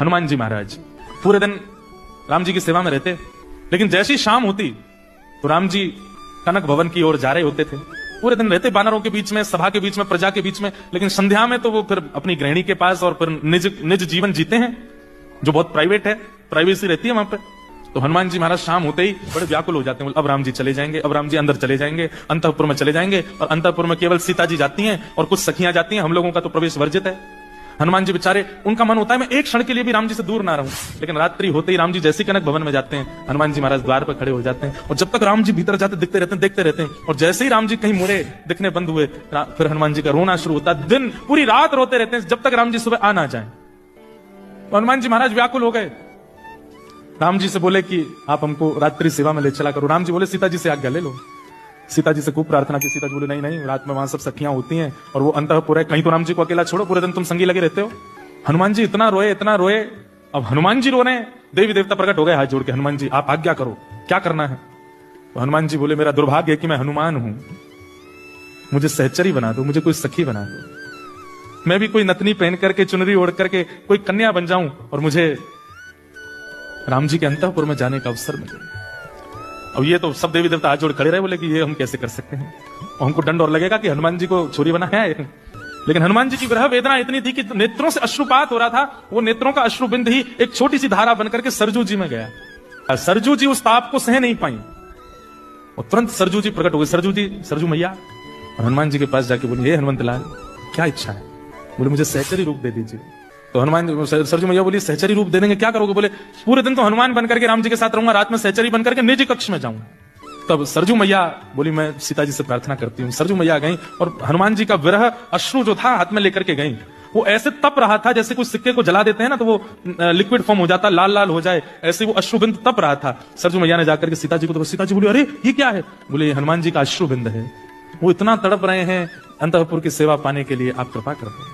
हनुमान जी महाराज पूरे दिन राम जी की सेवा में रहते, लेकिन जैसी शाम होती तो राम जी कनक भवन की ओर जा रहे होते थे। पूरे दिन रहते वानरों के बीच में, सभा के बीच में, प्रजा के बीच में, लेकिन संध्या में तो वो फिर अपनी गृहिणी के पास और फिर निज जीवन जीते हैं जो बहुत प्राइवेट है, प्राइवेसी रहती है वहां पे। तो हनुमान जी महाराज शाम होते ही बड़े व्याकुल हो जाते हैं, अब राम जी चले जाएंगे, अब राम जी अंदर चले जाएंगे, अंतःपुर में चले जाएंगे, और अंतःपुर में केवल सीता जी जाती हैं और कुछ सखियां जाती हैं, हम लोगों का तो प्रवेश वर्जित है। हनुमान जी बेचारे, उनका मन होता है मैं एक क्षण के लिए भी राम जी से दूर ना रहूं, लेकिन रात्रि होते ही राम जी जैसे कनक भवन में जाते हैं, हनुमान जी महाराज द्वार पर खड़े हो जाते हैं, और जब तक राम जी भीतर जाते दिखते रहते हैं, देखते रहते हैं, और जैसे ही राम जी कहीं मुड़े दिखने बंद हुए, फिर हनुमान जी का रोना शुरू होता है। दिन पूरी रात रोते रहते हैं जब तक राम जी सुबह आ ना जाए। हनुमान जी महाराज व्याकुल हो गए, राम जी से बोले कि आप हमको रात्रि सेवा में ले चला करो। राम जी बोले सीता जी से आज्ञा ले लो। सीता जी से खूब प्रार्थना की, सीता जी बोले नहीं नहीं, रात में वहां सब सखियां होती हैं और वो अंतःपुर है, कहीं तो राम जी को अकेला छोड़ो, पूरे दिन तुम संगी लगे रहते हो। हनुमान जी इतना रोए इतना रोए, अब हनुमान जी रो रहे हैं, देवी देवता प्रकट हो गए हाथ जोड़ के, हनुमान जी आप आज्ञा करो क्या करना है। तो हनुमान जी बोले मेरा दुर्भाग्य है कि मैं हनुमान हूं, मुझे सहचरी बना दो, मुझे कोई सखी बना दो, मैं भी कोई नतनी पहन करके चुनरी ओढ़ करके कोई कन्या बन जाऊं और मुझे राम जी के अंतःपुर में जाने का अवसर मिले। अब ये तो सब देवी देवता हाथ जोड़ खड़े रहे, बोले कि ये हम कैसे कर सकते हैं, और हमको दंड और लगेगा कि हनुमान जी को छोरी बना है। लेकिन हनुमान जी की विरह वेदना इतनी थी कि नेत्रों से अश्रुपात हो रहा था, वो नेत्रों का अश्रुबिंद ही एक छोटी सी धारा बनकर के सरजू जी में गया। सरजू जी उस ताप को सह नहीं पाई और तुरंत सरजू जी प्रकट हो गई। सरजू जी, सरजू मैया, और हनुमान जी के पास जाके बोली हे हनुमंत लाल क्या इच्छा है। बोले मुझे सहचरी रूप दे दीजिए। तो हनुमान सरजू मैया बोली सहचरी रूप दे देंगे, क्या करोगे। बोले पूरे दिन तो हनुमान बनकर के राम जी के साथ रहूंगा, रात में सहचरी बनकर के निज कक्ष में जाऊंगा। तब सरजू मैया बोली मैं सीता जी से प्रार्थना करती हूँ। सरजू मैया गई और हनुमान जी का विरह अश्रु जो था हाथ में लेकर के गई, वो ऐसे तप रहा था जैसे कुछ सिक्के को जला देते हैं ना तो वो लिक्विड फॉर्म हो जाता, लाल लाल हो जाए, ऐसे वो अश्रुबिंद तप रहा था। सरजू मैया ने जाकर के सीता जी को, तो सीता जी बोली अरे ये क्या है। बोले हनुमान जी का अश्रुबिंद है, वो इतना तड़प रहे हैं अंतःपुर की सेवा पाने के लिए, आप कृपा कर दो।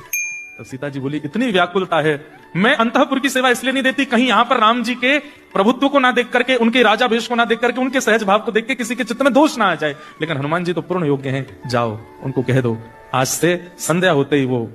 तो सीता जी बोली इतनी व्याकुलता है, मैं अंतःपुर की सेवा इसलिए नहीं देती कहीं यहां पर राम जी के प्रभुत्व को ना देख करके, उनके राजा भेष को ना देख करके, उनके सहज भाव को देख के किसी के चित्त में दोष ना आ जाए। लेकिन हनुमान जी तो पूर्ण योग्य हैं, जाओ उनको कह दो आज से संध्या होते ही वो